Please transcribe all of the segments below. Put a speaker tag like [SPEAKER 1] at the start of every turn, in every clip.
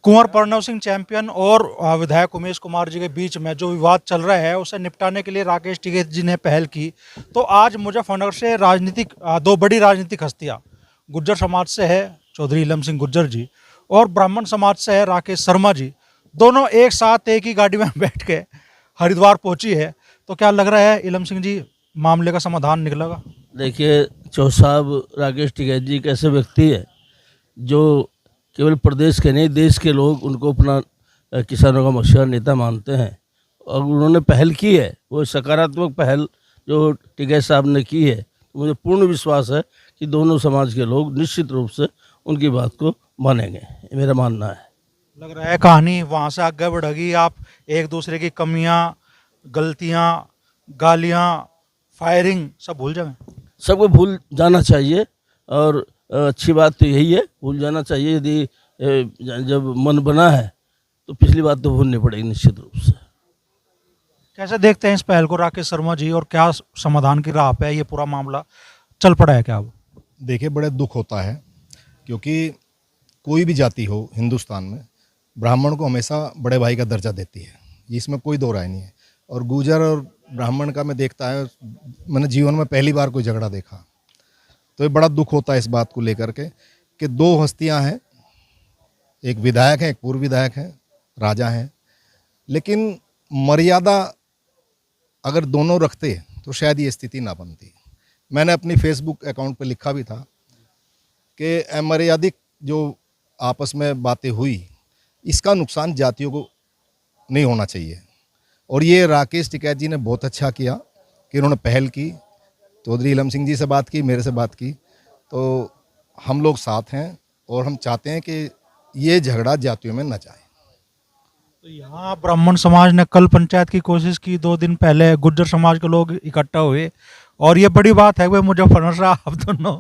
[SPEAKER 1] Kunwar Pranav Singh champion और विधायक उमेश कुमार जी के बीच में जो विवाद चल रहा है उसे निपटाने के लिए राकेश टिकैत जी ने पहल की। तो आज मुजफ्फरनगर से राजनीतिक दो बड़ी राजनीतिक हस्तियां गुज्जर समाज से है चौधरी इलम सिंह गुज्जर जी और ब्राह्मण समाज से है राकेश शर्मा जी, दोनों एक साथ एक ही गाड़ी में बैठ के हरिद्वार पहुंची है। तो क्या लग रहा है इलम सिंह जी, मामले का समाधान निकलेगा?
[SPEAKER 2] देखिए, चौधरी साहब राकेश टिकैत जी एक ऐसे व्यक्ति है जो केवल प्रदेश के नहीं देश के लोग उनको अपना किसानों का मशहूर नेता मानते हैं और उन्होंने पहल की है। वो सकारात्मक पहल जो टिकैत साहब ने की है, मुझे पूर्ण विश्वास है कि दोनों समाज के लोग निश्चित रूप से उनकी बात को मानेंगे, ये मेरा मानना है।
[SPEAKER 1] लग रहा है कहानी वहाँ से आगे बढ़ेगी, आप एक दूसरे की कमियाँ, गलतियाँ, गालियाँ, फायरिंग सब भूल जाएं।
[SPEAKER 2] सबको भूल जाना चाहिए और अच्छी बात तो यही है, भूल जाना चाहिए। यदि जब मन बना है तो पिछली बात तो भूलनी पड़ेगी निश्चित रूप से।
[SPEAKER 1] कैसे देखते हैं इस पहल को राकेश शर्मा जी, और क्या समाधान की राह पे है ये पूरा मामला चल पड़ा है क्या अब?
[SPEAKER 3] देखिए, बड़े दुख होता है क्योंकि कोई भी जाति हो हिंदुस्तान में ब्राह्मण को हमेशा बड़े भाई का दर्जा देती है, इसमें कोई दो राय नहीं है। और गुर्जर और ब्राह्मण का मैं देखता है, मैंने जीवन में पहली बार कोई झगड़ा देखा, तो ये बड़ा दुख होता है इस बात को लेकर के कि दो हस्तियां हैं, एक विधायक है, एक पूर्व विधायक है, राजा हैं, लेकिन मर्यादा अगर दोनों रखते तो शायद ये स्थिति ना बनती। मैंने अपनी फेसबुक अकाउंट पर लिखा भी था कि अमर्यादित जो आपस में बातें हुई, इसका नुकसान जातियों को नहीं होना चाहिए। और ये राकेश टिकैत जी ने बहुत अच्छा किया कि उन्होंने पहल की, चौधरी इलम सिंह जी से बात की, मेरे से बात की, तो हम लोग साथ हैं और हम चाहते हैं कि ये झगड़ा जातियों में न जाए।
[SPEAKER 1] तो यहाँ ब्राह्मण समाज ने कल पंचायत की कोशिश की, 2 दिन पहले गुज्जर समाज के लोग इकट्ठा हुए, और ये बड़ी बात है भाई मुजफ्फरनगर से आप दोनों,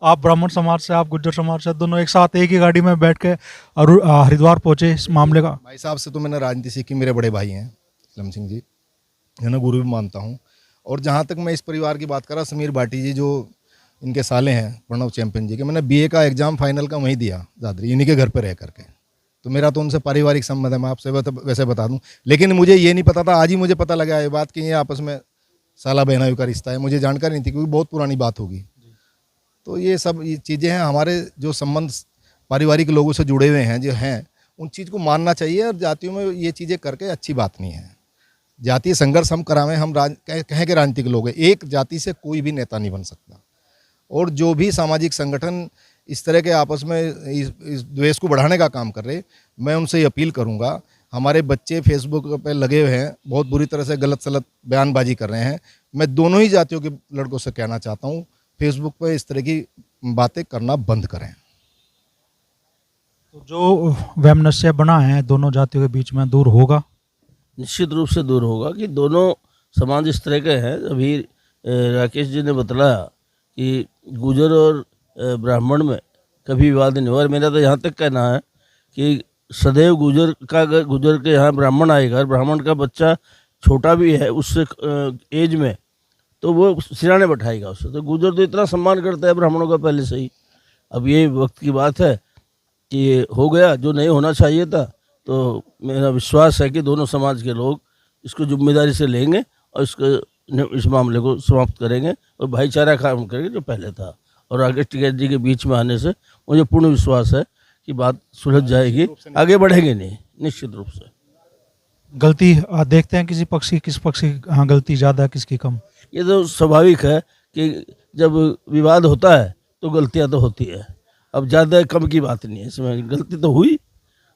[SPEAKER 1] आप ब्राह्मण समाज से, आप गुज्जर समाज से, दोनों एक साथ एक ही गाड़ी में बैठ के हरिद्वार पहुंचे इस मामले का।
[SPEAKER 3] भाई साहब से तो मैंने राजनीति सीखी, मेरे बड़े भाई हैं इलम सिंह जी, जिन्हें गुरु भी मानता हूँ। और जहाँ तक मैं इस परिवार की बात कर रहा, समीर भाटी जी जो इनके साले हैं प्रणव चैंपियन जी के, मैंने बीए का एग्ज़ाम फाइनल का वहीं दिया दादरी, इन्हीं के घर पर रह करके, तो मेरा तो उनसे पारिवारिक संबंध है, मैं आपसे वैसे बता दूं। लेकिन मुझे ये नहीं पता था, आज ही मुझे पता लगा ये बात कि ये आपस में साला बहनाई का रिश्ता है, मुझे जानकारी नहीं थी क्योंकि बहुत पुरानी बात होगी। तो ये सब ये चीज़ें हैं, हमारे जो संबंध पारिवारिक लोगों से जुड़े हुए हैं जो हैं, उन चीज़ को मानना चाहिए। और जातियों में ये चीज़ें करके अच्छी बात नहीं है। जातीय संघर्ष हम करावें, हम कहें कि राजनीतिक लोग हैं, एक जाति से कोई भी नेता नहीं बन सकता। और जो भी सामाजिक संगठन इस तरह के आपस में इस द्वेष को बढ़ाने का काम कर रहे, मैं उनसे अपील करूंगा। हमारे बच्चे फेसबुक पे लगे हुए हैं, बहुत बुरी तरह से गलत सलत बयानबाजी कर रहे हैं। मैं दोनों ही जातियों के लड़कों से कहना चाहता हूं, फेसबुक पे इस तरह की बातें करना बंद करें।
[SPEAKER 1] तो जो वैमनस्य बना है दोनों जातियों के बीच में, दूर होगा?
[SPEAKER 2] निश्चित रूप से दूर होगा कि दोनों समाज इस तरह के हैं। अभी राकेश जी ने बतलाया कि गुजर और ब्राह्मण में कभी विवाद नहीं हुआ। और मेरा तो यहाँ तक कहना है कि सदैव गुजर के यहाँ ब्राह्मण आएगा, ब्राह्मण का बच्चा छोटा भी है उससे एज में, तो वो सिराने बैठाएगा उससे। तो गुजर तो इतना सम्मान करता है ब्राह्मणों का पहले से ही। अब ये वक्त की बात है कि ये हो गया जो नहीं होना चाहिए था। तो मेरा विश्वास है कि दोनों समाज के लोग इसको जिम्मेदारी से लेंगे और इस मामले को समाप्त करेंगे और भाईचारा काम करेंगे जो पहले था। और राकेश टिकैत जी के बीच में आने से मुझे पूर्ण विश्वास है कि बात सुलझ जाएगी, आगे बढ़ेंगे नहीं निश्चित रूप से।
[SPEAKER 1] गलती देखते हैं किसी पक्ष की, किस पक्ष की हाँ गलती ज़्यादा है, किसकी कम?
[SPEAKER 2] ये तो स्वाभाविक है कि जब विवाद होता है तो गलतियां तो होती है। अब ज़्यादा कम की बात नहीं है, इसमें गलती तो हुई,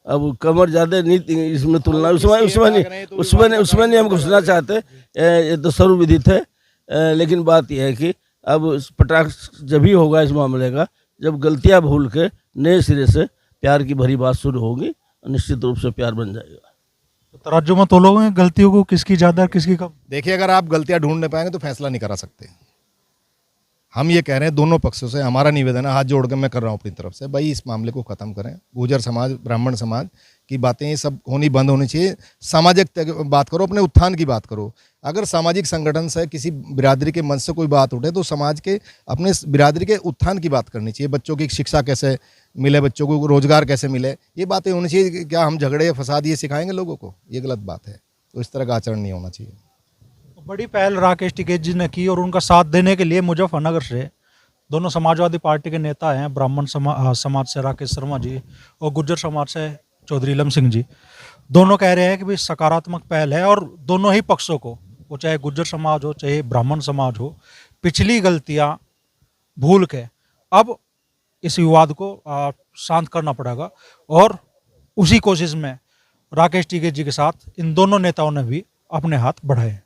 [SPEAKER 2] अब कम और ज़्यादा नहीं इसमें तुलना उसमें नहीं हम घुसना चाहते, ये तो सर्वविदित है। लेकिन बात यह है कि अब पटाक्ष जब ही होगा इस मामले का जब गलतियां भूल के नए सिरे से प्यार की भरी बात शुरू होगी और निश्चित रूप से प्यार बन जाएगा।
[SPEAKER 1] तो तराजू में तोलोगे गलतियों को, किसकी ज़्यादा किसकी कम?
[SPEAKER 3] देखिए, अगर आप गलतियां ढूंढ नहीं पाएंगे तो फैसला नहीं करा सकते। हम ये कह रहे हैं दोनों पक्षों से, हमारा निवेदन है, हाथ जोड़ कर मैं कर रहा हूँ अपनी तरफ से, भाई इस मामले को ख़त्म करें। गुर्जर समाज, ब्राह्मण समाज की बातें ये सब बंद होनी चाहिए। सामाजिक बात करो, अपने उत्थान की बात करो। अगर सामाजिक संगठन से किसी बिरादरी के मंच से कोई बात उठे तो समाज के अपने बिरादरी के उत्थान की बात करनी चाहिए। बच्चों की शिक्षा कैसे मिले, बच्चों को रोजगार कैसे मिले, ये बातें होनी चाहिए। क्या हम झगड़े या फसाद ये सिखाएंगे लोगों को? ये गलत बात है। तो इस तरह का आचरण नहीं होना चाहिए।
[SPEAKER 1] बड़ी पहल राकेश टिकैत जी ने की और उनका साथ देने के लिए मुजफ्फरनगर से दोनों समाजवादी पार्टी के नेता हैं, ब्राह्मण समाज से राकेश शर्मा जी और गुर्जर समाज से चौधरी इलम सिंह जी, दोनों कह रहे हैं कि भाई सकारात्मक पहल है और दोनों ही पक्षों को, वो चाहे गुर्जर समाज हो चाहे ब्राह्मण समाज हो, पिछली गलतियां भूल के अब इस विवाद को शांत करना पड़ेगा। और उसी कोशिश में राकेश टिकैत जी के साथ इन दोनों नेताओं ने भी अपने हाथ बढ़ाए।